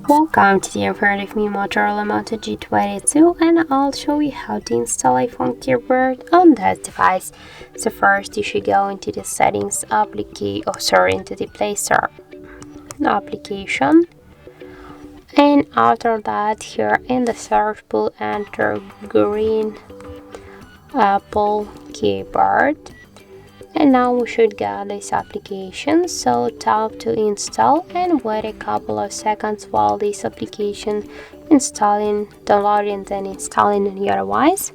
Welcome to the upgrade of me Motorola Moto G22, and I'll show you how to install iPhone keyboard on that device. So first you should go into the settings into the Play Store application, and after that here in the search bar enter green Apple keyboard. And now we should get this application, so tap to install and wait a couple of seconds while this application downloading, then installing on your device.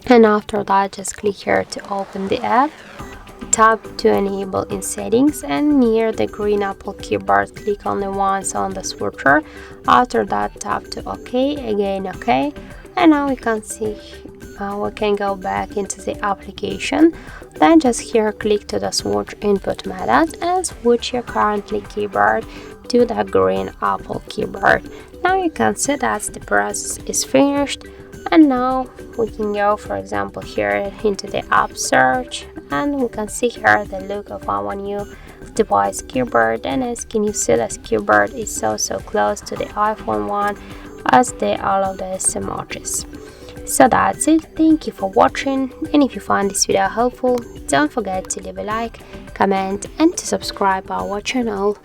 And after that just click here to open the app, tap to enable in settings, and near the green Apple keyboard click only once on the switcher. After that tap to OK, again OK, and now we can see we can go back into the application. Then just here click to the switch input method and switch your currently keyboard to the green Apple keyboard. Now you can see that the process is finished, and now we can go, for example, here into the app search, and we can see here the look of our new device keyboard. And as can you see, this keyboard is so close to the iPhone one as all of the emojis. So that's it. Thank you for watching, and if you find this video helpful, don't forget to leave a like, comment and to subscribe our channel.